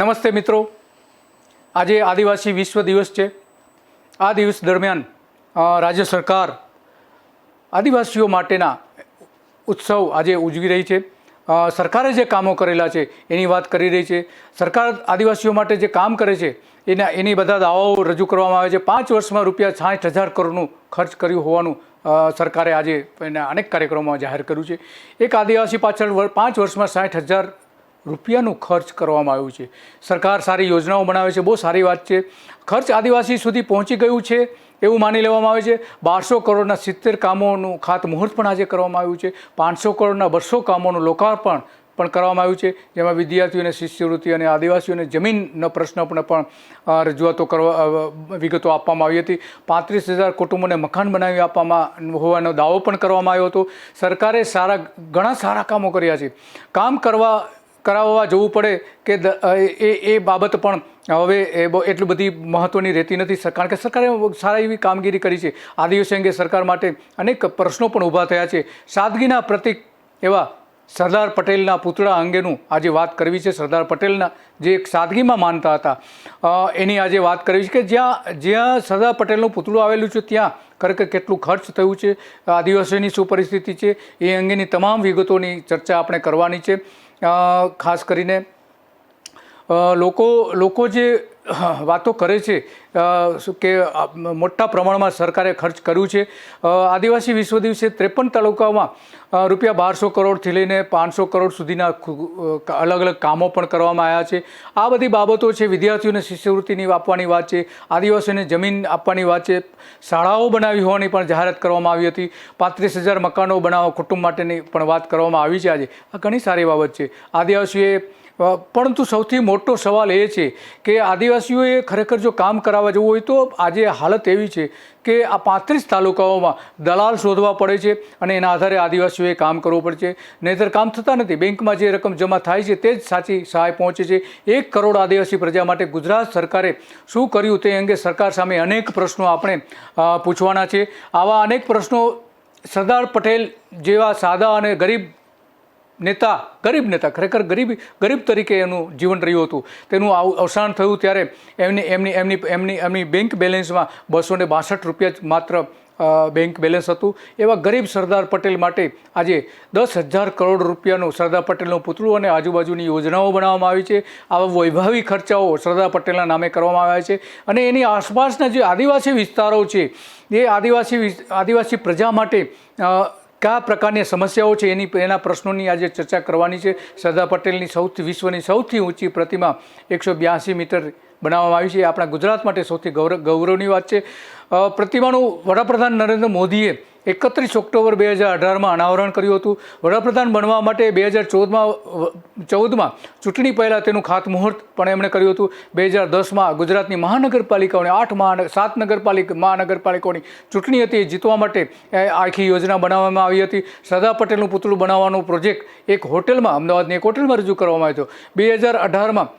નમસ્તે મિત્રો, આજે આદિવાસી વિશ્વ દિવસ છે। આ દિવસ દરમિયાન રાજ્ય સરકાર આદિવાસીઓ માટેના ઉત્સવ આજે ઉજવી રહી છે। સરકારે જે કામો કરેલા છે એની વાત કરી રહી છે। સરકાર આદિવાસીઓ માટે જે કામ કરે છે એની બધા દાવાઓ રજૂ કરવામાં આવે છે। 5 વર્ષમાં રૂપિયા 60,000 કરોડનું ખર્ચ કર્યું હોવાનું સરકારે આજે એના અનેક કાર્યક્રમોમાં જાહેર કર્યું છે। એક આદિવાસી પાછળ 5 વર્ષમાં 60,000 રૂપિયાનું ખર્ચ કરવામાં આવ્યું છે। સરકાર સારી યોજનાઓ બનાવે છે, બહુ સારી વાત છે। ખર્ચ આદિવાસી સુધી પહોંચી ગયું છે એવું માની લેવામાં આવે છે। 1200 કરોડના 70 કામોનું ખાતમુહૂર્ત પણ આજે કરવામાં આવ્યું છે। 500 કરોડના 200 કામોનું લોકાર્પણ પણ કરવામાં આવ્યું છે, જેમાં વિદ્યાર્થીઓને શિષ્યવૃત્તિ અને આદિવાસીઓને જમીનનો પ્રશ્ન પણ રજૂઆતો વિગતો આપવામાં આવી હતી। 35,000 કુટુંબોને મકાન બનાવી આપવામાં હોવાનો દાવો પણ કરવામાં આવ્યો હતો। સરકારે ઘણા સારા કામો કર્યા છે। કામ કરાવવા જવું પડે કે એ બાબત પણ હવે એટલી બધી મહત્ત્વની રહેતી નથી, કારણ કે સરકારે સારી એવી કામગીરી કરી છે। આદિવાસી અંગે સરકાર માટે અનેક પ્રશ્નો પણ ઊભા થયા છે। સાદગીના પ્રતીક એવા સરદાર પટેલના પૂતળા અંગેનું આજે વાત કરવી છે। સરદાર પટેલના જે એક સાદગીમાં માનતા હતા એની આજે વાત કરવી છે કે જ્યાં સરદાર પટેલનું પૂતળું આવેલું છે ત્યાં ખરેખર કેટલું ખર્ચ થયું છે, આદિવાસીઓની શું પરિસ્થિતિ છે, એ અંગેની તમામ વિગતોની ચર્ચા આપણે કરવાની છે। ખાસ કરીને લોકો જે વાતો કરે છે કે મોટા પ્રમાણમાં સરકારે ખર્ચ કર્યું છે। આદિવાસી વિશ્વ દિવસે 53 તાલુકાઓમાં રૂપિયા 1200 કરોડથી લઈને 500 કરોડ સુધીના અલગ અલગ કામો પણ કરવામાં આવ્યા છે। આ બધી બાબતો છે। વિદ્યાર્થીઓને શિષ્યવૃત્તિની આપવાની વાત છે, આદિવાસીઓને જમીન આપવાની વાત છે, શાળાઓ બનાવી હોવાની પણ જાહેરાત કરવામાં આવી હતી, 35,000 મકાનો બનાવવા કુટુંબ માટેની પણ વાત કરવામાં આવી છે। આજે આ ઘણી સારી બાબત છે આદિવાસીઓએ। પરંતુ સૌથી મોટો સવાલ એ છે કે આદિવાસીઓએ ખરેખર જો કામ કરાવવા જવું હોય તો આજે હાલત એવી છે કે આ 35 તાલુકાઓમાં દલાલ શોધવા પડે છે અને એના આધારે આદિવાસીઓએ કામ કરવું પડે છે, નહીંતર કામ થતા નથી। બેંકમાં જે રકમ જમા થાય છે તે જ સાચી સહાય પહોંચે છે। 1 કરોડ આદિવાસી પ્રજા માટે ગુજરાત સરકારે શું કર્યું તે અંગે સરકાર સામે અનેક પ્રશ્નો આપણે પૂછવાના છે। આવા અનેક પ્રશ્નો સરદાર પટેલ જેવા સાદા અને ગરીબ નેતા ખરેખર ગરીબ તરીકે એનું જીવન રહ્યું હતું, તેનું અવસાન થયું ત્યારે એમની બેંક બેલેન્સમાં 262 રૂપિયા માત્ર બેંક બેલેન્સ હતું। એવા ગરીબ સરદાર પટેલ માટે આજે 10,000 કરોડ રૂપિયાનું સરદાર પટેલનું પૂતળું અને આજુબાજુની યોજનાઓ બનાવવામાં આવી છે। આવા વૈભવી ખર્ચાઓ સરદાર પટેલના નામે કરવામાં આવ્યા છે અને એની આસપાસના જે આદિવાસી વિસ્તારો છે એ આદિવાસી પ્રજા માટે કયા પ્રકારની સમસ્યાઓ છે એના પ્રશ્નોની આજે ચર્ચા કરવાની છે। સરદાર પટેલની વિશ્વની સૌથી ઊંચી પ્રતિમા 182 મીટર બનાવવામાં આવી છે। આપણા ગુજરાત માટે સૌથી ગૌરવની વાત છે। પ્રતિમાનું વડાપ્રધાન નરેન્દ્ર મોદીએ 31 ઓક્ટોબર 2018માં અનાવરણ કર્યું હતું। વડાપ્રધાન બનવા માટે 2014માં ચૂંટણી પહેલાં તેનું ખાતમુહૂર્ત પણ એમણે કર્યું હતું। 2010માં ગુજરાતની મહાનગરપાલિકાઓની 7 મહાનગરપાલિકાઓની ચૂંટણી હતી, એ જીતવા માટે આખી યોજના બનાવવામાં આવી હતી। સરદાર પટેલનું પૂતળું બનાવવાનો પ્રોજેક્ટ એક હોટલમાં, અમદાવાદની એક હોટલમાં રજૂ કરવામાં આવ્યો હતો। 2018માં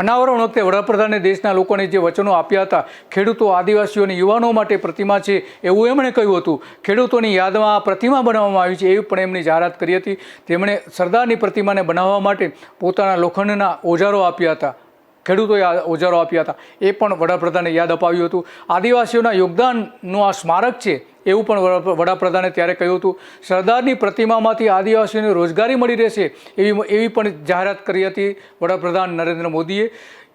અનાવરણ વખતે વડાપ્રધાને દેશના લોકોને જે વચનો આપ્યા હતા, ખેડૂતો, આદિવાસીઓની યુવાનો માટે પ્રતિમા છે એવું એમણે કહ્યું હતું। ખેડૂતોની યાદમાં આ પ્રતિમા બનાવવામાં આવી છે એવી પણ એમની જાહેરાત કરી હતી। તેમણે સરદારની પ્રતિમાને બનાવવા માટે પોતાના લોખંડના ઓજારો આપ્યા હતા, ખેડૂતોએ ઓજારો આપ્યા હતા, એ પણ વડાપ્રધાને યાદ અપાવ્યું હતું। આદિવાસીઓના યોગદાનનું આ સ્મારક છે એવું પણ વડાપ્રધાને ત્યારે કહ્યું હતું। સરદારની પ્રતિમામાંથી આદિવાસીઓને રોજગારી મળી રહેશે એવી પણ જાહેરાત કરી હતી વડાપ્રધાન નરેન્દ્ર મોદીએ।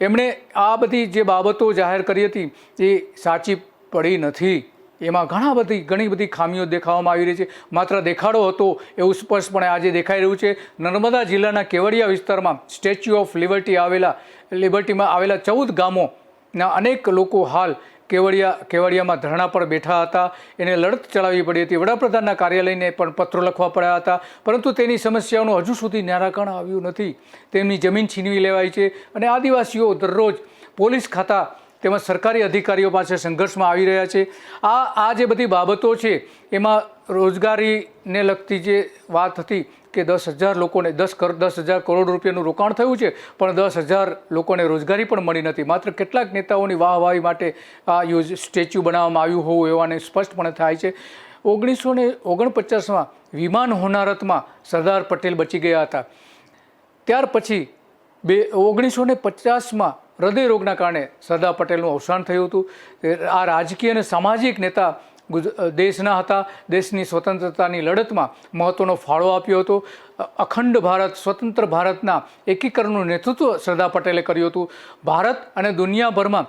એમણે આ બધી જે બાબતો જાહેર કરી હતી એ સાચી પડી નથી, એમાં ઘણી બધી ખામીઓ દેખાવામાં આવી રહી છે। માત્ર દેખાડો હતો એવું સ્પષ્ટપણે આજે દેખાઈ રહ્યું છે। નર્મદા જિલ્લાના કેવડિયા વિસ્તારમાં સ્ટેચ્યુ ઓફ લિબર્ટીમાં આવેલા 14 ગામોના અનેક લોકો હાલ કેવડિયામાં ધરણા પર બેઠા હતા। એને લડત ચલાવવી પડી હતી। વડાપ્રધાનના કાર્યાલયને પણ પત્રો લખવા પડ્યા હતા, પરંતુ તેની સમસ્યાઓનું હજુ સુધી નિરાકરણ આવ્યું નથી। તેમની જમીન છીનવી લેવાઈ છે અને આદિવાસીઓ દરરોજ પોલીસ ખાતા તેમજ સરકારી અધિકારીઓ પાસે સંઘર્ષમાં આવી રહ્યા છે। આ જે બધી બાબતો છે એમાં રોજગારીને લગતી જે વાત હતી કે 10,000 લોકોને 10,000 કરોડ રૂપિયાનું રોકાણ થયું છે, પણ 10,000 લોકોને રોજગારી પણ મળી નથી। માત્ર કેટલાક નેતાઓની વાહવાહી માટે આ સ્ટેચ્યુ બનાવવામાં આવ્યું હોવું એવાને સ્પષ્ટપણે થાય છે। 1949માં વિમાન હોનારતમાં સરદાર પટેલ બચી ગયા હતા, ત્યાર પછી 1950માં હૃદયરોગના કારણે સરદાર પટેલનું અવસાન થયું હતું. આ રાજકીય અને સામાજિક નેતા દેશના હતા. દેશની સ્વતંત્રતાની લડતમાં મહત્ત્વનો ફાળો આપ્યો હતો. અખંડ ભારત, સ્વતંત્ર ભારતના એકીકરણનું નેતૃત્વ સરદાર પટેલે કર્યું હતું. ભારત અને દુનિયાભરમાં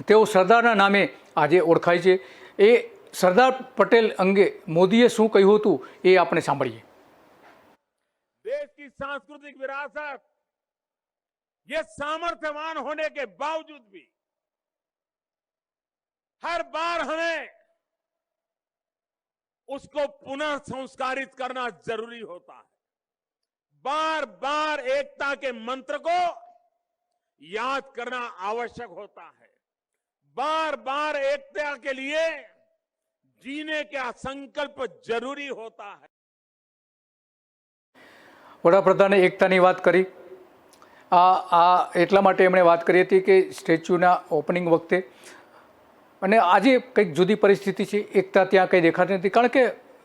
તેઓ સરદારના નામે આજે ઓળખાય છે. એ સરદાર પટેલ અંગે મોદીએ શું કહ્યું હતું એ આપણે સાંભળીએ. देश की सांस्कृतिक विरासत ये सामर्थ्यवान होने के बावजूद भी हर बार हमें उसको पुनः संस्कारित करना जरूरी होता है. बार बार एकता के मंत्र को याद करना आवश्यक होता है. बार बार एकता के लिए जीने का संकल्प जरूरी होता है. વડાપ્રધાને એકતાની વાત કરી. આ એટલા માટે એમણે વાત કરી હતી કે સ્ટેચ્યુના ઓપનિંગ વખતે, અને આજે કંઈક જુદી પરિસ્થિતિ છે. એકતા ત્યાં કંઈ દેખાતી નથી, કારણ કે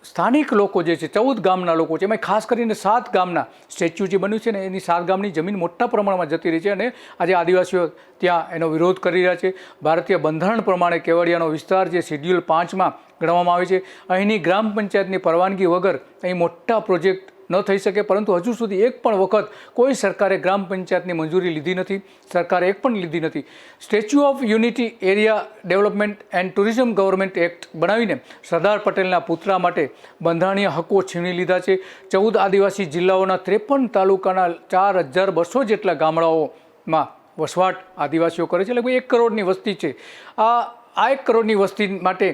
સ્થાનિક લોકો જે છે, 14 ગામના લોકો છે, એમાં ખાસ કરીને 7 ગામના સ્ટેચ્યુ જે બન્યું છે ને એની 7 ગામની જમીન મોટા પ્રમાણમાં જતી રહી છે, અને આજે આદિવાસીઓ ત્યાં એનો વિરોધ કરી રહ્યા છે. ભારતીય બંધારણ પ્રમાણે કેવડિયાનો વિસ્તાર જે શેડ્યુલ 5માં ગણવામાં આવે છે, અહીંની ગ્રામ પંચાયતની પરવાનગી વગર અહીં મોટા પ્રોજેક્ટ ન થઈ શકે. પરંતુ હજુ સુધી એક પણ વખત કોઈ સરકારે ગ્રામ પંચાયતની મંજૂરી લીધી નથી. સરકારે એક પણ લીધી નથી. Statue of unity area development and tourism government act બનાવીને સરદાર પટેલના પુતળા માટે બંધારણીય હકો છીનવી લીધા છે. 14 આદિવાસી જિલ્લાઓના 53 તાલુકાના 4200 જેટલા ગામડાઓમાં વસવાટ આદિવાસીઓ કરે છે. લગભગ 1 કરોડની વસ્તી છે. આ 1 કરોડની વસ્તી માટે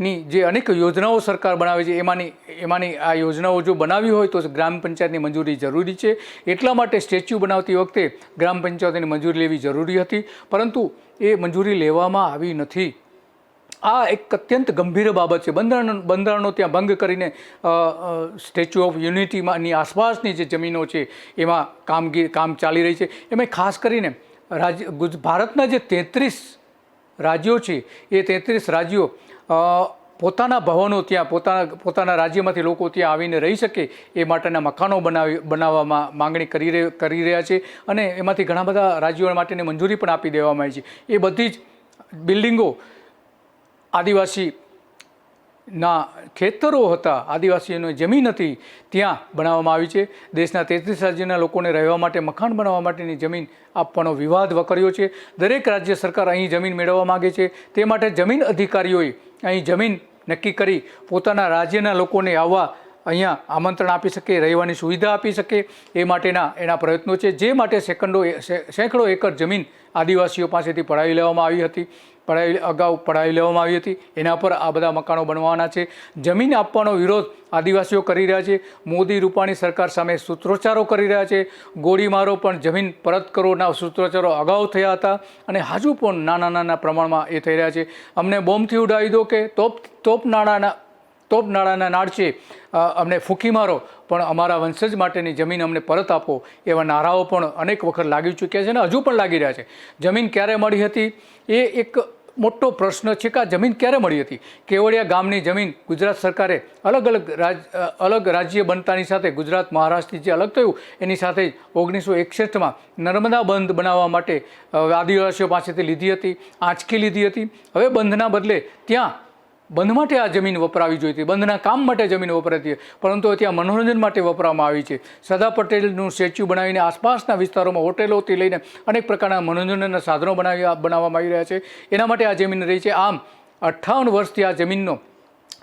ની જે અનેક યોજનાઓ સરકાર બનાવે છે, એમાંની આ યોજનાઓ જો બનાવી હોય તો ગ્રામ પંચાયતની મંજૂરી જરૂરી છે. એટલા માટે સ્ટેચ્યુ બનાવતી વખતે ગ્રામ પંચાયતની મંજૂરી લેવી જરૂરી હતી, પરંતુ એ મંજૂરી લેવામાં આવી નથી. આ એક અત્યંત ગંભીર બાબત છે. બંધારણનો ત્યાં ભંગ કરીને સ્ટેચ્યુ ઓફ યુનિટીમાંની આસપાસની જે જમીનો છે એમાં કામ ચાલી રહી છે. એમાં ખાસ કરીને ભારતના જે 33 રાજ્યો છે એ 33 રાજ્યો પોતાના ભવનો ત્યાં પોતાના રાજ્યમાંથી લોકો ત્યાં આવીને રહી શકે એ માટેના મકાનો બનાવવામાં માંગણી કરી રહ્યા છે, અને એમાંથી ઘણા બધા રાજ્યો માટેની મંજૂરી પણ આપી દેવામાં આવી છે. એ બધી જ બિલ્ડિંગો આદિવાસીના ખેતરો હતા, આદિવાસીઓની જમીન હતી, ત્યાં બનાવવામાં આવી છે. દેશના 33 રાજ્યના લોકોને રહેવા માટે મકાન બનાવવા માટેની જમીન આપવાનો વિવાદ વકર્યો છે. દરેક રાજ્ય સરકાર અહીં જમીન મેળવવા માગે છે. તે માટે જમીન અધિકારીઓએ અહીં જમીન નક્કી કરી પોતાના રાજ્યના લોકોને આવવા અહીંયા આમંત્રણ આપી શકે, રહેવાની સુવિધા આપી શકે, એ માટેના એના પ્રયત્નો છે. જે માટે સેંકડો એકર જમીન આદિવાસીઓ પાસેથી પડાવી લેવામાં આવી હતી. પડાવી લેવામાં આવી હતી. એના પર આ બધા મકાનો બનવાના છે. જમીન આપવાનો વિરોધ આદિવાસીઓ કરી રહ્યા છે. મોદી રૂપાણી સરકાર સામે સૂત્રોચ્ચારો કરી રહ્યા છે. ગોળીમારો પણ જમીન પરત કરોના સૂત્રોચ્ચારો અગાઉ થયા હતા, અને હજુ પણ નાના પ્રમાણમાં એ થઈ રહ્યા છે. અમને બોમ્બથી ઉડાવી દો કે તોપનાળાના નાળચે અમને ફૂંકી મારો, પણ અમારા વંશજ માટેની જમીન અમને પરત આપો, એવા નારાઓ પણ અનેક વખત લાગી ચૂક્યા છે અને હજુ પણ લાગી રહ્યા છે. જમીન ક્યારે મળી હતી એ એક મોટો પ્રશ્ન છે કે આ જમીન ક્યારે મળી હતી. કેવડિયા ગામની જમીન ગુજરાત સરકારે અલગ રાજ્ય બનતાની સાથે ગુજરાત મહારાષ્ટ્રથી જે અલગ થયું એની સાથે 1961માં નર્મદા બંધ બનાવવા માટે આદિવાસીઓ પાસેથી લીધી હતી, આંચકી લીધી હતી. હવે બંધના બદલે ત્યાં બંધ માટે આ જમીન વપરાવી જોઈતી, બંધના કામ માટે જમીન વપરાતી, પરંતુ ત્યાં મનોરંજન માટે વપરાવામાં આવી છે. સરદાર પટેલનું સ્ટેચ્યુ બનાવીને આસપાસના વિસ્તારોમાં હોટેલોથી લઈને અનેક પ્રકારના મનોરંજનના સાધનો બનાવવામાં આવી રહ્યા છે. એના માટે આ જમીન રહી છે. આમ 58 વર્ષથી આ જમીનનો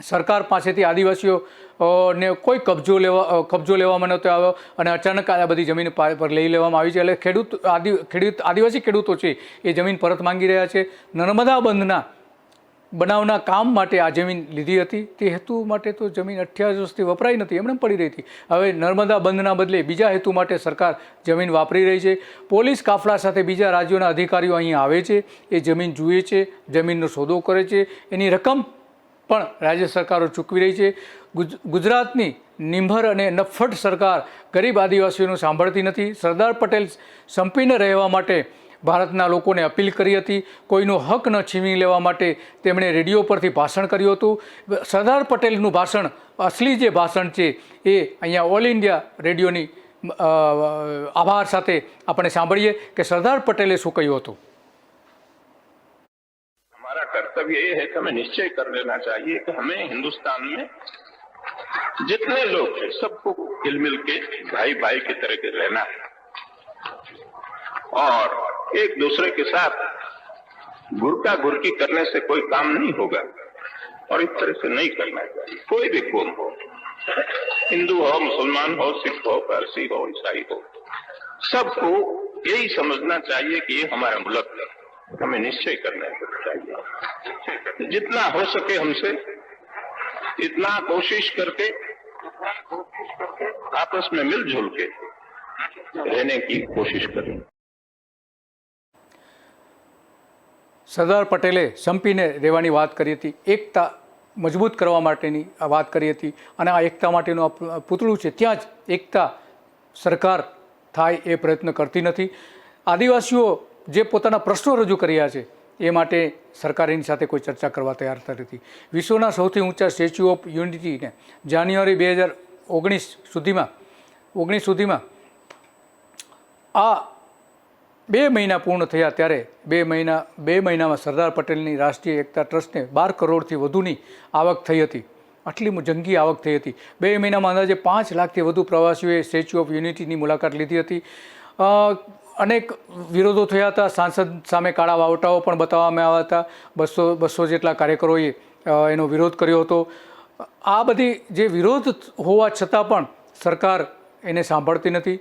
સરકાર પાસેથી આદિવાસીઓને કોઈ કબજો લેવામાં નહોતો આવ્યો, અને અચાનક આ બધી જમીન પર લઈ લેવામાં આવી છે. એટલે આદિવાસી ખેડૂતો છે એ જમીન પરત માંગી રહ્યા છે. નર્મદા બંધના બનાવના કામ માટે આ જમીન લીધી હતી. તે હેતુ માટે તો જમીન 28 વર્ષથી વપરાઈ નથી, એમણે પડી રહી હતી. હવે નર્મદા બંધના બદલે બીજા હેતુ માટે સરકાર જમીન વાપરી રહી છે. પોલીસ કાફલા સાથે બીજા રાજ્યોના અધિકારીઓ અહીં આવે છે, એ જમીન જુએ છે, જમીનનો સોદો કરે છે. એની રકમ પણ રાજ્ય સરકારો ચૂકવી રહી છે. ગુજરાતની નિંભર અને નફ્ફટ સરકાર ગરીબ આદિવાસીઓનું સાંભળતી નથી. સરદાર પટેલ સંપીને રહેવા માટે ભારતના લોકોને અપીલ કરી હતી. કોઈનો હક ન છીનવી લેવા માટે તેમણે રેડિયો પરથી ભાષણ કર્યું હતું. સરદાર પટેલનું ભાષણ, અસલી જે ભાષણ છે એ અહીંયા ઓલ ઇન્ડિયા રેડિયોની આભાર સાથે આપણે સાંભળીએ કે સરદાર પટેલે શું કહ્યું હતું। हमारा कर्तव्य ये है कि हमें निश्चय कर लेना चाहिए कि हमें हिंदुस्तान में जितने लोग हैं सबको हिल मिल के भाई भाई की तरह के रहना है और एक दूसरे के साथ गुरका गुरकी करने से कोई काम नहीं होगा और इस तरह से नहीं करना चाहिए। कोई भी कौम हो, हिंदू हो, मुसलमान हो, सिख हो, पारसी हो, ईसाई हो, सबको यही समझना चाहिए कि ये हमारा मुल्क है, हमें निश्चय करना चाहिए। जितना हो सके हमसे इतना कोशिश करके आपस में मिलजुल के रहने की कोशिश करें। સરદાર પટેલે સંપીને રહેવાની વાત કરી હતી, એકતા મજબૂત કરવા માટેની આ વાત કરી હતી અને આ એકતા માટેનું આ પૂતળું છે, ત્યાં જ એકતા સરકાર થાય એ પ્રયત્ન કરતી નથી। આદિવાસીઓ જે પોતાના પ્રશ્નો રજૂ કર્યા છે એ માટે સરકાર એની સાથે કોઈ ચર્ચા કરવા તૈયાર નથી। વિશ્વના સૌથી ઊંચા સ્ટેચ્યુ ઓફ યુનિટીને જાન્યુઆરી 2019 સુધીમાં આ 2 મહિના પૂર્ણ થયા ત્યારે 2 મહિનામાં સરદાર પટેલની રાષ્ટ્રીય એકતા ટ્રસ્ટને 12 કરોડથી વધુની આવક થઈ હતી। આટલી જંગી આવક થઈ હતી। 2 મહિનામાં અંદાજે 5 લાખથી વધુ પ્રવાસીઓએ સ્ટેચ્યુ ઓફ યુનિટીની મુલાકાત લીધી હતી। અનેક વિરોધો થયા હતા, સાંસદ સામે કાળા વાવટાઓ પણ બતાવવામાં આવ્યા હતા। 200 જેટલા કાર્યકરોએ એનો વિરોધ કર્યો હતો। આ બધી જે વિરોધ હોવા છતાં પણ સરકાર એને સાંભળતી નથી।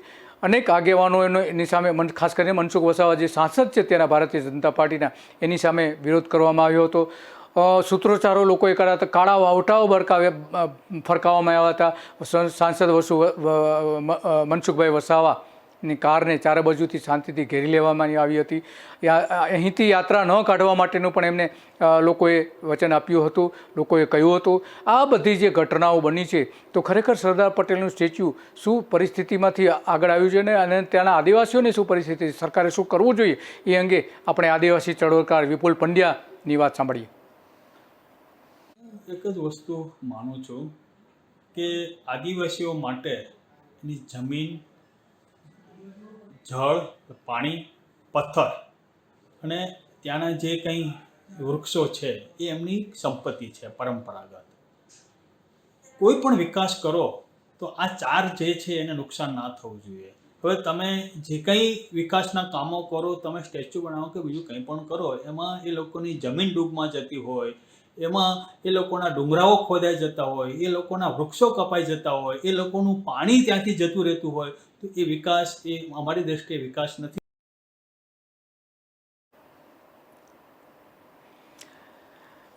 અનેક આગેવાનો એની સામે, ખાસ કરીને મનસુખ વસાવા જે સાંસદ છે ત્યાંના ભારતીય જનતા પાર્ટીના, એની સામે વિરોધ કરવામાં આવ્યો હતો। સૂત્રોચ્ચારો લોકોએ કર્યા હતા, કાળા વાવટાઓ ફરકાવવામાં આવ્યા હતા। સાંસદ મનસુખભાઈ વસાવાની કારને ચારે બાજુથી શાંતિથી ઘેરી લેવામાં આવી હતી। અહીંથી યાત્રા ન કાઢવા માટેનું પણ એમને લોકોએ વચન આપ્યું હતું, લોકોએ કહ્યું હતું। આ બધી જે ઘટનાઓ બની છે તો ખરેખર સરદાર પટેલનું સ્ટેચ્યુ શું પરિસ્થિતિમાંથી આગળ આવ્યું છે અને ત્યાંના આદિવાસીઓની શું પરિસ્થિતિ, સરકારે શું કરવું જોઈએ એ અંગે આપણે આદિવાસી ચળવળકાર વિપુલ પંડ્યાની વાત સાંભળીએ। એક જ વસ્તુ માનું છું કે આદિવાસીઓ માટે એની જમીન, જળ, પાણી, પથ્થર અને ત્યાંના જે કંઈ વૃક્ષો છે એ એમની સંપત્તિ છે પરંપરાગત। કોઈ પણ વિકાસ કરો તો આ 4 જે છે એને નુકસાન ના થવું જોઈએ। હવે તમે જે કંઈ વિકાસના કામો કરો, તમે સ્ટેચ્યુ બનાવો કે બીજું કંઈ પણ કરો, એમાં એ લોકોની જમીન ડૂબમાં જતી હોય, એમાં એ લોકોના ડુંગરાઓ ખોદાઈ જતા હોય, એ લોકોના વૃક્ષો કપાઈ જતા હોય, એ લોકોનું પાણી ત્યાંથી જતું રહેતું હોય, તો એ વિકાસ એ અમારી દ્રષ્ટિએ વિકાસ નથી।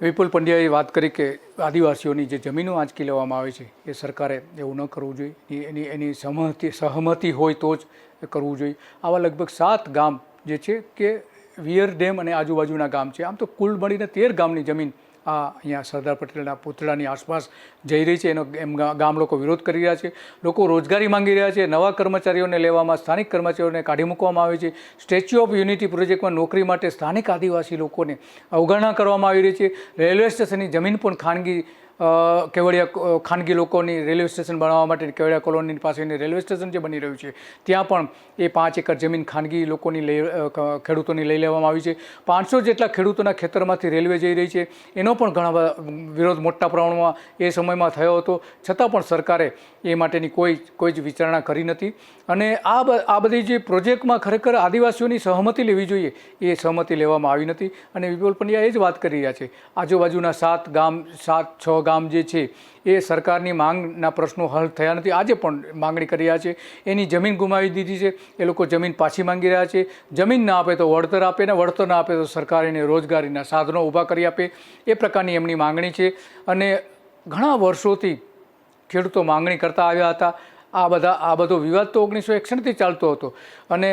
વિપુલ પંડ્યાએ વાત કરી કે આદિવાસીઓની જે જમીનો આંચકી લેવામાં આવે છે એ સરકારે એવું ન કરવું જોઈએ, એની સહમતિ હોય તો જ કરવું જોઈએ। આવા લગભગ 7 ગામ જે છે કે વિયર ડેમ અને આજુબાજુના ગામ છે, આમ તો કુલ મળીને 13 ગામની જમીન આ અહીંયા સરદાર પટેલના પુતળાની આસપાસ જઈ રહી છે। એનો ગામ લોકો વિરોધ કરી રહ્યા છે, લોકો રોજગારી માંગી રહ્યા છે, નવા કર્મચારીઓને લેવામાં, સ્થાનિક કર્મચારીઓને કાઢી મૂકવામાં આવે છે। સ્ટેચ્યુ ઓફ યુનિટી પ્રોજેક્ટમાં નોકરી માટે સ્થાનિક આદિવાસી લોકોને અવગણના કરવામાં આવી રહી છે। રેલવે સ્ટેશનની જમીન પણ ખાનગી લોકોની રેલવે સ્ટેશન બનાવવા માટે કેવડિયા કોલોની પાસેની રેલવે સ્ટેશન જે બની રહ્યું છે ત્યાં પણ એ 5 એકર જમીન ખાનગી લોકોની ખેડૂતોની લઈ લેવામાં આવી છે। 500 જેટલા ખેડૂતોના ખેતરમાંથી રેલવે જઈ રહી છે, એનો પણ ઘણા વિરોધ મોટા પ્રમાણમાં એ સમયમાં થયો હતો, છતાં પણ સરકારે એ માટેની કોઈ જ વિચારણા કરી નથી। અને આ બધી જે પ્રોજેક્ટમાં ખરેખર આદિવાસીઓની સહમતિ લેવી જોઈએ એ સહમતિ લેવામાં આવી નથી। અને વિપુલ પંડ્યા એ જ વાત કરી રહ્યા છે, આજુબાજુના 6 ગામ જે છે એ સરકારની માંગના પ્રશ્નો હલ થયા નથી, આજે પણ માંગણી કરી રહ્યા છે। એની જમીન ગુમાવી દીધી છે, એ લોકો જમીન પાછી માંગી રહ્યા છે। જમીન ના આપે તો વળતર આપે ને વળતર ના આપે તો સરકાર એને રોજગારીના સાધનો ઊભા કરી આપે, એ પ્રકારની એમની માંગણી છે। અને ઘણા વર્ષોથી ખેડૂતો માંગણી કરતા આવ્યા હતા। આ બધો વિવાદ તો 1961થી ચાલતો હતો અને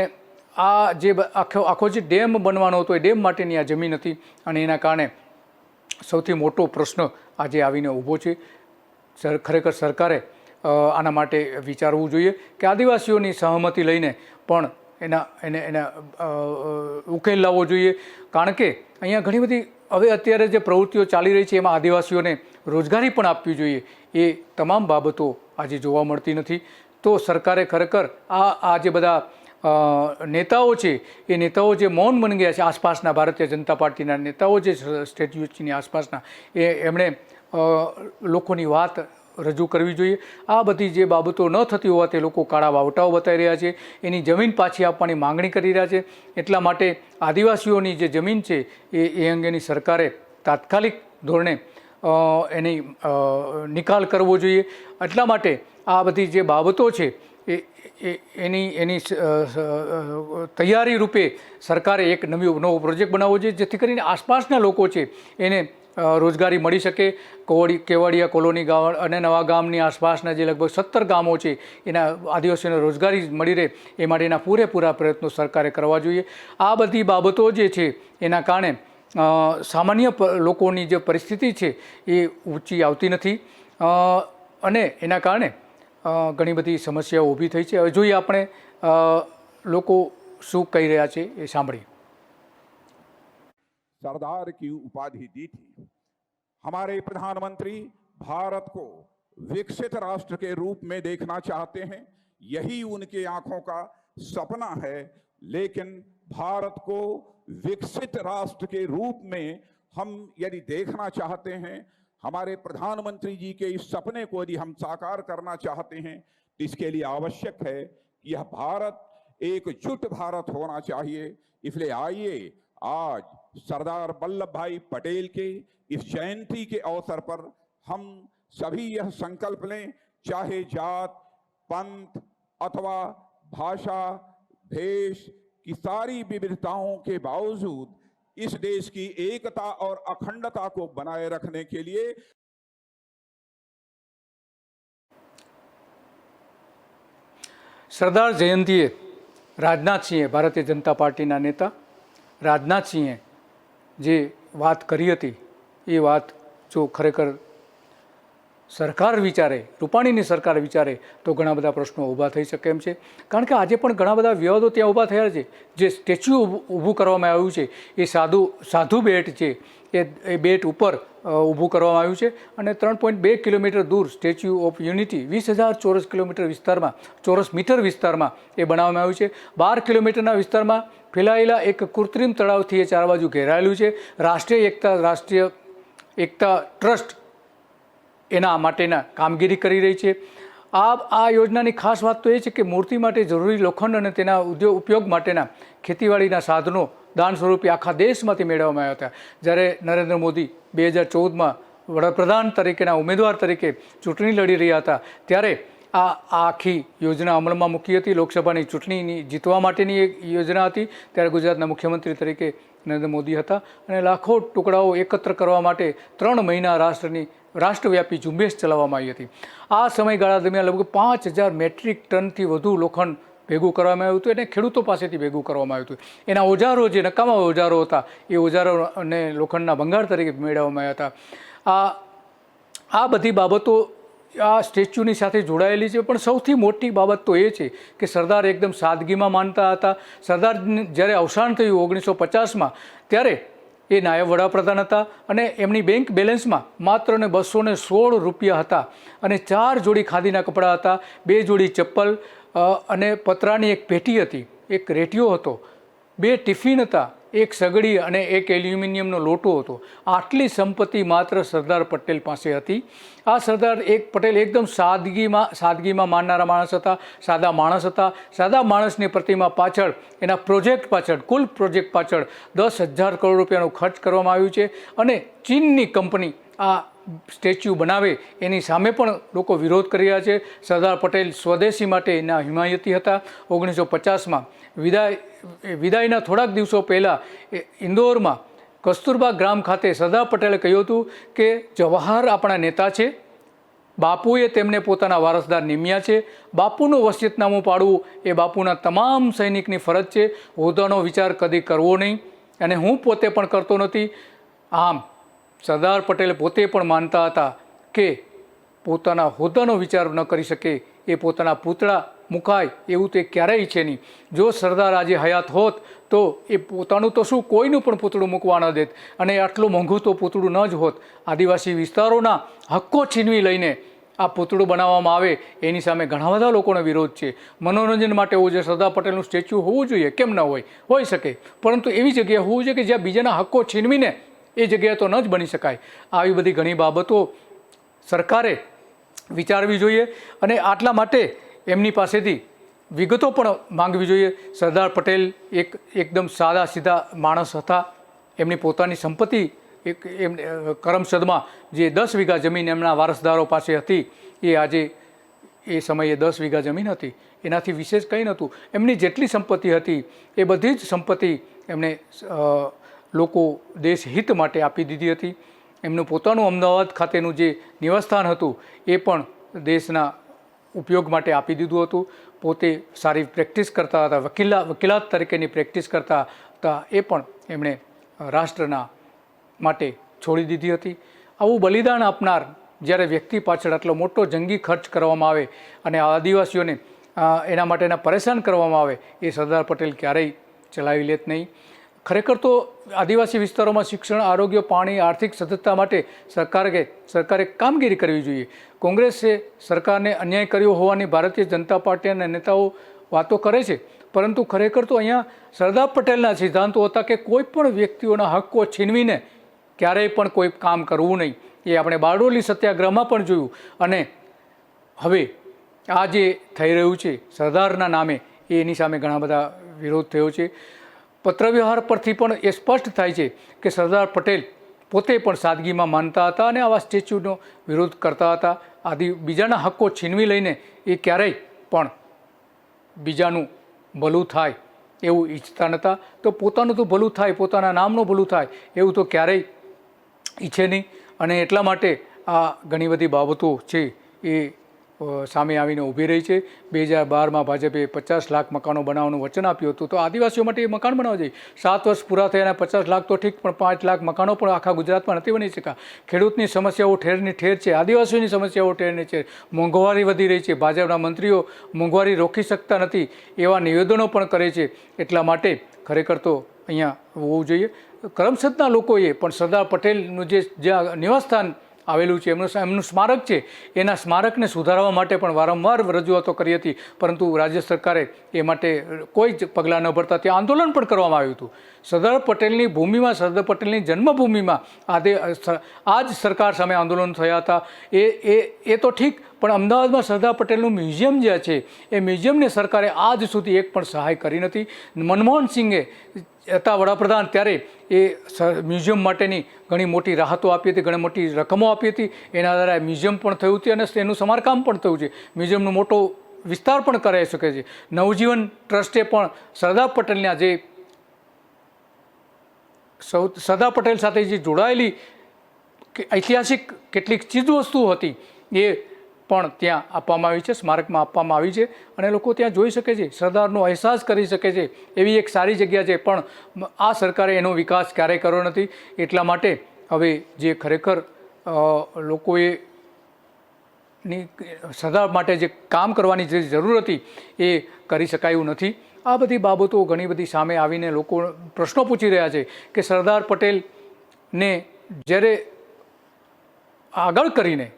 આ જે આખો જે ડેમ બનવાનો હતો એ ડેમ માટેની આ જમીન હતી અને એના કારણે સૌથી મોટો પ્રશ્ન આજે આવીને ઊભો છે। ખરેખર સરકારે આના માટે વિચારવું જોઈએ કે આદિવાસીઓની સહમતિ લઈને પણ એના ઉકેલ લાવવો જોઈએ। કારણ કે અહીંયા ઘણી બધી હવે અત્યારે જે પ્રવૃત્તિઓ ચાલી રહી છે એમાં આદિવાસીઓને રોજગારી પણ આપવી જોઈએ, એ તમામ બાબતો આજે જોવા મળતી નથી। તો સરકારે ખરેખર આ જે બધા નેતાઓ છે એ નેતાઓ જે મૌન બની ગયા છે, આસપાસના ભારતીય જનતા પાર્ટીના નેતાઓ જે સ્ટેચ્યુની આસપાસના એમણે લોકોની વાત રજૂ કરવી જોઈએ. આ બધી જે બાબતો ન થતી હોવા તે લોકો કાળા વાવટાઓ બતાવી રહ્યા છે, એની જમીન પાછી આપવાની માંગણી કરી રહ્યા છે. એટલા માટે આદિવાસીઓની જે જમીન છે એ અંગેની સરકારે તાત્કાલિક ધોરણે એની નિકાલ કરવો જોઈએ. એટલા માટે આ બધી જે બાબતો છે એની તૈયારી રૂપે સરકારે એક નવો પ્રોજેક્ટ બનાવવો જોઈએ, જેથી કરીને આસપાસના લોકો છે એને રોજગારી મળી શકે. કેવડિયા કોલોની ગામ અને નવા ગામની આસપાસના જે લગભગ 17 ગામો છે એના આદિવાસીઓને રોજગારી મળી રહે એ માટેના પૂરેપૂરા પ્રયત્નો સરકારે કરવા જોઈએ. આ બધી બાબતો જે છે એના કારણે સામાન્ય લોકોની જે પરિસ્થિતિ છે એ ઊંચી આવતી નથી અને એના કારણે ઘણી બધી સમસ્યાઓ ઊભી થઈ છે. હવે જોઈએ આપણે લોકો શું કહી રહ્યા છે એ સાંભળીએ. सरदार की उपाधि दी थी. हमारे प्रधानमंत्री भारत को विकसित राष्ट्र के रूप में देखना चाहते हैं, यही उनके आंखों का सपना है. लेकिन भारत को विकसित राष्ट्र के रूप में हम यदि देखना चाहते हैं, हमारे प्रधानमंत्री जी के इस सपने को यदि हम साकार करना चाहते हैं, तो इसके लिए आवश्यक है कि यह भारत एकजुट भारत होना चाहिए. इसलिए आइए आज सरदार वल्लभ भाई पटेल के इस जयंती के अवसर पर हम सभी यह संकल्प लें, चाहे जात पंथ अथवा भाषा भेष की सारी विविधताओं के बावजूद इस देश की एकता और अखंडता को बनाए रखने के लिए સરદાર જયંતીએ રાજનાથસિંહે, ભારતીય જનતા પાર્ટીના નેતા રાજનાથસિંહે જે વાત કરી હતી એ વાત જો ખરેખર સરકાર વિચારે, રૂપાણીની સરકાર વિચારે તો ઘણા બધા પ્રશ્નો ઊભા થઈ શકે એમ છે. કારણ કે આજે પણ ઘણા બધા વિવાદો ત્યાં ઊભા થયા છે. જે સ્ટેચ્યુ ઊભું કરવામાં આવ્યું છે એ સાધુ બેટ છે, એ બેટ ઉપર ઊભું કરવામાં આવ્યું છે અને 3.2 કિલોમીટર દૂર સ્ટેચ્યુ ઓફ યુનિટી 20,000 ચોરસ કિલોમીટર વિસ્તારમાં, ચોરસ મીટર વિસ્તારમાં એ બનાવવામાં આવ્યું છે. 12 કિલોમીટરના વિસ્તારમાં ફેલાયેલા એક કૃત્રિમ તળાવથી એ ચાર બાજુ ઘેરાયેલું છે. રાષ્ટ્રીય એકતા ટ્રસ્ટ એના માટેના કામગીરી કરી રહી છે. આ યોજનાની ખાસ વાત તો એ છે કે મૂર્તિ માટે જરૂરી લોખંડ અને તેના ઉપયોગ માટેના ખેતીવાડીના સાધનો દાન સ્વરૂપે આખા દેશમાંથી મેળવવામાં આવ્યા હતા. જ્યારે નરેન્દ્ર મોદી 2014માં વડાપ્રધાન તરીકેના ઉમેદવાર તરીકે ચૂંટણી લડી રહ્યા હતા ત્યારે આ આખી યોજના અમલમાં મૂકી હતી. લોકસભાની ચૂંટણીની જીતવા માટેની એક યોજના હતી. ત્યારે ગુજરાતના મુખ્યમંત્રી તરીકે નરેન્દ્ર મોદી હતા અને લાખો ટુકડાઓ એકત્ર કરવા માટે 3 મહિના રાષ્ટ્રવ્યાપી ઝુંબેશ ચલાવવામાં આવી હતી. આ સમયગાળા દરમિયાન લગભગ 5,000 મેટ્રિક ટનથી વધુ લોખંડ ભેગું કરવામાં આવ્યું હતું અને ખેડૂતો પાસેથી ભેગું કરવામાં આવ્યું હતું. એના ઓજારો, જે નકામા ઓજારો હતા, એ ઓજારોને લોખંડના ભંગાર તરીકે મેળવવામાં આવ્યા હતા. આ બધી બાબતો આ સ્ટેચ્યુની સાથે જોડાયેલી છે. પણ સૌથી મોટી બાબત તો એ છે કે સરદાર એકદમ સાદગીમાં માનતા હતા. સરદાર જ્યારે અવસાન થયું 1950માં ત્યારે એ નાયબ વડાપ્રધાન હતા અને એમની બેંક બેલેન્સમાં માત્ર ને 216 રૂપિયા હતા અને 4 જોડી ખાદીના કપડાં હતા, 2 જોડી ચપ્પલ અને પતરાની એક પેટી હતી, એક રેટિયો હતો, 2 ટિફિન હતા, એક સગડી અને એક એલ્યુમિનિયમનો લોટો હતો. આટલી સંપત્તિ માત્ર સરદાર પટેલ પાસે હતી. આ સરદાર પટેલ એકદમ સાદગીમાં માનનારા માણસ હતા, સાદા માણસ હતા. સાદા માણસની પ્રતિમા પાછળ, એના પ્રોજેક્ટ પાછળ, કુલ પ્રોજેક્ટ પાછળ 10,000 કરોડ રૂપિયાનો ખર્ચ કરવામાં આવ્યું છે અને ચીનની કંપની આ સ્ટેચ્યુ બનાવે એની સામે પણ લોકો વિરોધ કરી રહ્યા છે. સરદાર પટેલ સ્વદેશી માટે એના હિમાયતી હતા. 1950માં વિદાયના થોડાક દિવસો પહેલાં ઇન્દોરમાં કસ્તુરબા ગ્રામ ખાતે સરદાર પટેલે કહ્યું હતું કે જવાહર આપણા નેતા છે, બાપુએ તેમને પોતાના વારસદાર નિમ્યા છે. બાપુનું વસિયતનામું પાડવું એ બાપુના તમામ સૈનિકની ફરજ છે. હોદ્દાનો વિચાર કદી કરવો નહીં અને હું પોતે પણ કરતો નથી. આમ સરદાર પટેલ પોતે પણ માનતા હતા કે પોતાના હોદ્દાનો વિચાર ન કરી શકે એ પોતાના પૂતળા મુકાય એવું તે ક્યારેય ઈચ્છે નહીં. જો સરદાર આજે હયાત હોત તો એ પોતાનું તો શું, કોઈનું પણ પૂતળું મૂકવા ન દેત અને આટલું મોંઘું તો પૂતળું ન જ હોત. આદિવાસી વિસ્તારોના હક્કો છીનવી લઈને આ પૂતળું બનાવવામાં આવે એની સામે ઘણા બધા લોકોનો વિરોધ છે. મનોરંજન માટે હોવું જોઈએ, સરદાર પટેલનું સ્ટેચ્યુ હોવું જોઈએ, કેમ ન હોય, હોઈ શકે, પરંતુ એવી જગ્યાએ હોવું જોઈએ કે જ્યાં બીજાના હક્કો છીનવીને એ જગ્યાએ તો ન જ બની શકાય. આવી બધી ઘણી બાબતો સરકારે વિચારવી જોઈએ અને આટલા માટે એમની પાસેથી વિગતો પણ માંગવી જોઈએ. સરદાર પટેલ એકદમ સાદા સીધા માણસ હતા. એમની પોતાની સંપત્તિ કરમસદમાં જે 10 વીઘા જમીન એમના વારસદારો પાસે હતી, એ આજે એ સમયે 10 વીઘા જમીન હતી, એનાથી વિશેષ કંઈ નહોતું. એમની જેટલી સંપત્તિ હતી એ બધી જ સંપત્તિ એમણે લોકો દેશ હિત માટે આપી દીધી હતી. એમનું પોતાનું અમદાવાદ ખાતેનું જે નિવાસસ્થાન હતું એ પણ દેશના ઉપયોગ માટે આપી દીધું હતું. પોતે સારી પ્રેક્ટિસ કરતા હતા, વકીલાત તરીકેની પ્રેક્ટિસ કરતા હતા, એ પણ એમણે રાષ્ટ્રના માટે છોડી દીધી હતી. આવું બલિદાન આપનાર જ્યારે વ્યક્તિ પાછળ આટલો મોટો જંગી ખર્ચ કરવામાં આવે અને આદિવાસીઓને એના માટેના પરેશાન કરવામાં આવે, એ સરદાર પટેલ ક્યારેય ચલાવી લેત નહીં. ખરેખર તો આદિવાસી વિસ્તારોમાં શિક્ષણ, આરોગ્ય, પાણી, આર્થિક સદ્ધરતા માટે સરકારે કામગીરી કરવી જોઈએ. કોંગ્રેસે સરકારને અન્યાય કર્યો હોવાની ભારતીય જનતા પાર્ટીના નેતાઓ વાતો કરે છે, પરંતુ ખરેખર તો અહીંયા સરદાર પટેલના સિદ્ધાંતો હતા કે કોઈ પણ વ્યક્તિઓના હક્કો છીનવીને ક્યારેય પણ કોઈ કામ કરવું નહીં. એ આપણે બારડોલી સત્યાગ્રહમાં પણ જોયું. અને હવે આ જે થઈ રહ્યું છે સરદારના નામે, એની સામે ઘણા બધા વિરોધ થયો છે. પત્રવ્યવહાર પરથી પણ એ સ્પષ્ટ થાય છે કે સરદાર પટેલ પોતે પણ સાદગીમાં માનતા હતા અને આવા સ્ટેચ્યુનો વિરોધ કરતા હતા. બીજાના હક્કો છીનવી લઈને એ ક્યારેય પણ બીજાનું ભલું થાય એવું ઈચ્છતા નહોતા. તો પોતાનું તો ભલું થાય, પોતાના નામનું ભલું થાય એવું તો ક્યારેય ઈચ્છે નહીં. અને એટલા માટે આ ઘણી બધી બાબતો છે એ સામે આવીને ઊભી રહી છે. 2012માં ભાજપે 50 લાખ મકાનો બનાવવાનું વચન આપ્યું હતું, તો આદિવાસીઓ માટે એ મકાન બનાવવા જોઈએ. 7 વર્ષ પૂરા થયા અને 50 લાખ તો ઠીક, પણ 5 લાખ મકાનો પણ આખા ગુજરાતમાં નથી બની શક્યા. ખેડૂતની સમસ્યાઓ ઠેરની ઠેર છે, આદિવાસીઓની સમસ્યાઓ ઠેરની ઠેર, મોંઘવારી વધી રહી છે, ભાજપના મંત્રીઓ મોંઘવારી રોકી શકતા નથી એવા નિવેદનો પણ કરે છે. એટલા માટે ખરેખર તો અહીંયા હોવું જોઈએ. કરમસદના લોકોએ પણ સરદાર પટેલનું જે જ્યાં નિવાસસ્થાન આવેલું છે, એમનું સ્મારક છે, એના સ્મારકને સુધારવા માટે પણ વારંવાર રજૂઆતો કરી હતી, પરંતુ રાજ્ય સરકારે એ માટે કોઈ જ પગલાં ન ભરતા ત્યાં આંદોલન પણ કરવામાં આવ્યું હતું. સરદાર પટેલની ભૂમિમાં, સરદાર પટેલની જન્મભૂમિમાં આ જ સરકાર સામે આંદોલન થયા હતા. એ તો ઠીક, પણ અમદાવાદમાં સરદાર પટેલનું મ્યુઝિયમ જે છે એ મ્યુઝિયમને સરકારે આજ સુધી એક પણ સહાય કરી નથી. મનમોહન સિંઘે હતા વડાપ્રધાન ત્યારે એ મ્યુઝિયમ માટેની ઘણી મોટી રાહતો આપી હતી, ઘણી મોટી રકમો આપી હતી. એના આધારે મ્યુઝિયમ પણ થયું હતું અને એનું સમારકામ પણ થયું છે. મ્યુઝિયમનો મોટો વિસ્તાર પણ કરાઈ શકે છે. નવજીવન ટ્રસ્ટે પણ સરદાર પટેલના જે સરદાર પટેલ સાથે જે જોડાયેલી ઐતિહાસિક કેટલીક ચીજવસ્તુઓ હતી એ પણ ત્યાં આપવામાં આવી છે, સ્મારકમાં આપવામાં આવી છે, અને લોકો ત્યાં જોઈ શકે છે, સરદારનો અહેસાસ કરી શકે છે. એવી એક સારી જગ્યા છે, પણ આ સરકારે એનો વિકાસ ક્યારેય કર્યો નથી. એટલા માટે હવે જે ખરેખર લોકોએ સરદાર માટે જે કામ કરવાની જે જરૂર હતી એ કરી શકાયું નથી. આ બધી બાબતો ઘણી બધી સામે આવીને લોકો પ્રશ્નો પૂછી રહ્યા છે કે સરદાર પટેલને જ્યારે આગળ કરીને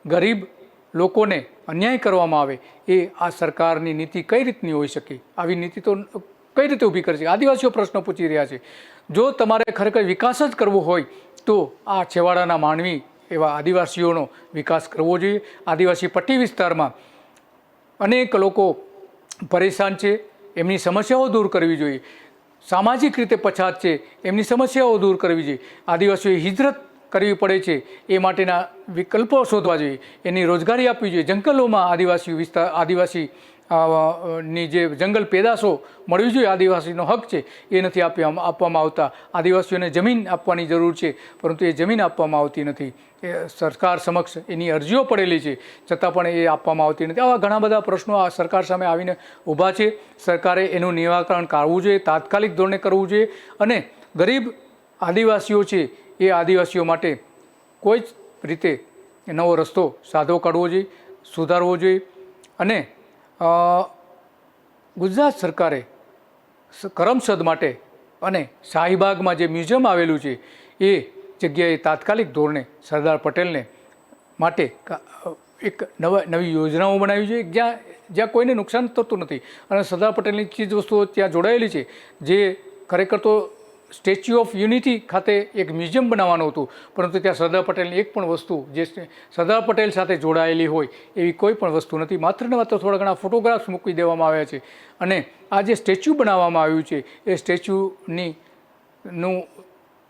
ગરીબ લોકોને અન્યાય કરવામાં આવે, એ આ સરકારની નીતિ કઈ રીતની હોઈ શકે? આવી નીતિ તો કઈ રીતે ઊભી કરે છે? આદિવાસીઓ પ્રશ્નો પૂછી રહ્યા છે. જો તમારે ખરેખર વિકાસ જ કરવો હોય તો આ છેવાડાના માનવી એવા આદિવાસીઓનો વિકાસ કરવો જોઈએ. આદિવાસી પટ્ટી વિસ્તારમાં અનેક લોકો પરેશાન છે, એમની સમસ્યાઓ દૂર કરવી જોઈએ. સામાજિક રીતે પછાત છે, એમની સમસ્યાઓ દૂર કરવી જોઈએ. આદિવાસીઓએ હિજરત કરવી પડે છે, એ માટેના વિકલ્પો શોધવા જોઈએ, એની રોજગારી આપવી જોઈએ. જંગલોમાં આદિવાસી ની જે જંગલ પેદાશો મળવી જોઈએ, આદિવાસીનો હક છે, એ નથી આપવામાં આવતા. આદિવાસીઓને જમીન આપવાની જરૂર છે, પરંતુ એ જમીન આપવામાં આવતી નથી. એ સરકાર સમક્ષ એની અરજીઓ પડેલી છે, છતાં પણ એ આપવામાં આવતી નથી. આવા ઘણા બધા પ્રશ્નો આ સરકાર સામે આવીને ઊભા છે. સરકારે એનું નિરાકરણ કાઢવું જોઈએ, તાત્કાલિક ધોરણે કરવું જોઈએ. અને ગરીબ આદિવાસીઓ છે એ આદિવાસીઓ માટે કોઈ જ રીતે નવો રસ્તો સાધો કાઢવો જોઈએ, સુધારવો જોઈએ. અને ગુજરાત સરકારે કરમસદ માટે અને શાહીબાગમાં જે મ્યુઝિયમ આવેલું છે એ જગ્યાએ તાત્કાલિક ધોરણે સરદાર પટેલને માટે એક નવી યોજનાઓ બનાવી છે જ્યાં કોઈને નુકસાન થતું નથી અને સરદાર પટેલની ચીજ વસ્તુઓ ત્યાં જોડાયેલી છે. જે ખરેખર તો સ્ટેચ્યુ ઓફ યુનિટી ખાતે એક મ્યુઝિયમ બનાવવાનું હતું, પરંતુ ત્યાં સરદાર પટેલની એક પણ વસ્તુ જે સરદાર પટેલ સાથે જોડાયેલી હોય એવી કોઈ પણ વસ્તુ નથી. માત્ર ને માત્ર થોડા ઘણા ફોટોગ્રાફ્સ મૂકી દેવામાં આવ્યા છે. અને આ જે સ્ટેચ્યુ બનાવવામાં આવ્યું છે એ સ્ટેચ્યુનું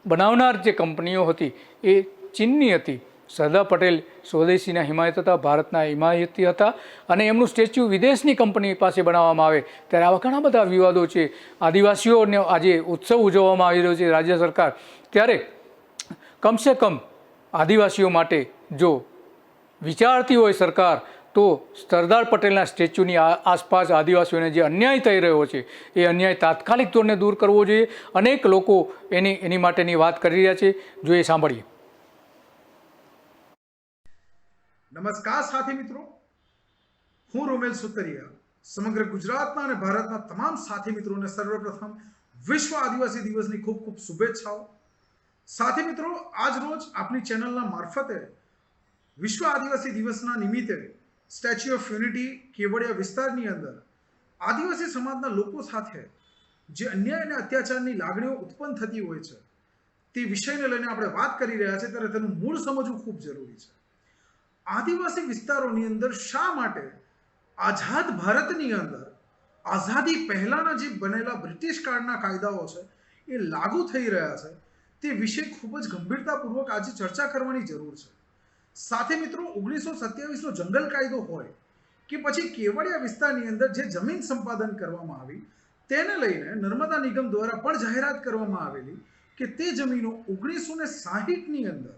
બનાવનાર જે કંપનીઓ હતી એ ચીનની હતી. સરદાર પટેલ સ્વદેશીના હિમાયત હતા, ભારતના હિમાયતી હતા, અને એમનું સ્ટેચ્યુ વિદેશની કંપની પાસે બનાવવામાં આવે ત્યારે આવા ઘણા બધા વિવાદો છે. આદિવાસીઓને આજે ઉત્સવ ઉજવવામાં આવી રહ્યો છે રાજ્ય સરકાર, ત્યારે કમસે કમ આદિવાસીઓ માટે જો વિચારતી હોય સરકાર તો સરદાર પટેલના સ્ટેચ્યુની આસપાસ આદિવાસીઓને જે અન્યાય થઈ રહ્યો છે એ અન્યાય તાત્કાલિક ધોરણે દૂર કરવો જોઈએ. અનેક લોકો એની માટેની વાત કરી રહ્યા છે. જો એ સાંભળીએ. નમસ્કાર સાથી મિત્રો, હું રોમેલ સુતરિયા સમગ્ર ગુજરાતના અને ભારતના તમામ સાથી મિત્રોને સર્વપ્રથમ વિશ્વ આદિવાસી દિવસની ખૂબ ખૂબ શુભેચ્છાઓ. સાથી મિત્રો, આજ રોજ આપણી ચેનલના મારફતે વિશ્વ આદિવાસી દિવસના નિમિત્તે સ્ટેચ્યુ ઓફ યુનિટી કેવડિયા વિસ્તારની અંદર આદિવાસી સમાજના લોકો સાથે જે અન્યાય અને અત્યાચારની લાગણીઓ ઉત્પન્ન થતી હોય છે તે વિષયને લઈને આપણે વાત કરી રહ્યા છીએ, ત્યારે તેનું મૂળ સમજવું ખૂબ જરૂરી છે. આદિવાસી વિસ્તારોની અંદર શા માટે આઝાદ ભારતની અંદર આઝાદી પહેલાના જે બનેલા બ્રિટિશ કાળના કાયદાઓ છે એ લાગુ થઈ રહ્યા છે તે વિશે ખૂબ જ ગંભીરતાપૂર્વક આજે ચર્ચા કરવાની જરૂર છે. સાથે મિત્રો, 1927નો જંગલ કાયદો હોય કે પછી કેવડિયા વિસ્તારની અંદર જે જમીન સંપાદન કરવામાં આવી તેને લઈને નર્મદા નિગમ દ્વારા પણ જાહેરાત કરવામાં આવેલી કે તે જમીનો 1960ની અંદર,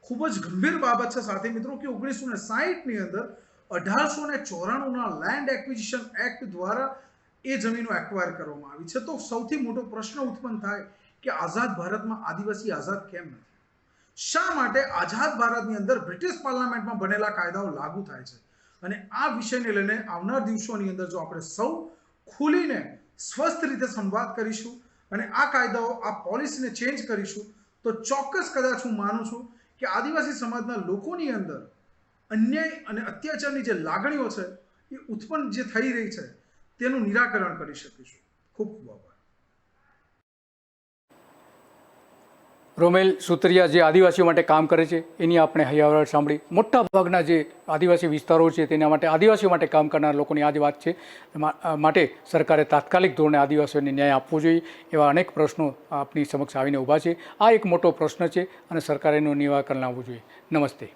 ખૂબ જ ગંભીર બાબત છે સાથે મિત્રો કે 1960ની અંદર 1894ના લેન્ડ એક્વિઝિશન એક્ટ દ્વારા એ જમીનો એક્વાયર કરવામાં આવી છે. તો સૌથી મોટો પ્રશ્ન ઉત્પન્ન થાય કે આઝાદ ભારતમાં આદિવાસી આઝાદ કેમ નથી? શા માટે આઝાદ ભારતની અંદર બ્રિટિશ પાર્લામેન્ટમાં બનેલા કાયદાઓ લાગુ થાય છે? અને આ વિષયને લઈને આવનાર દિવસોની અંદર જો આપણે સૌ ખુલીને સ્વસ્થ રીતે સંવાદ કરીશું અને આ કાયદાઓ, આ પોલિસીને ચેન્જ કરીશું તો ચોક્કસ કદાચ હું માનું છું કે આદિવાસી સમાજના લોકોની અંદર અન્યાય અને અત્યાચારની જે લાગણીઓ છે એ ઉત્પન્ન જે થઈ રહી છે તેનું નિરાકરણ કરી શકીશું. ખૂબ ખૂબ આભાર. રોમેલ સુતરિયા જે આદિવાસીઓ માટે કામ કરે છે એની આપણે હૈયાવર સાંભળી. મોટા ભાગના જે આદિવાસી વિસ્તારો છે તેના માટે, આદિવાસીઓ માટે કામ કરનાર લોકોની આ જ વાત છે. માટે સરકારે તાત્કાલિક ધોરણે આદિવાસીઓને ન્યાય આપવો જોઈએ એવા અનેક પ્રશ્નો આપની સમક્ષ આવીને ઊભા છે. આ એક મોટો પ્રશ્ન છે અને સરકારે એનું નિરાકરણ લાવવું જોઈએ. નમસ્તે.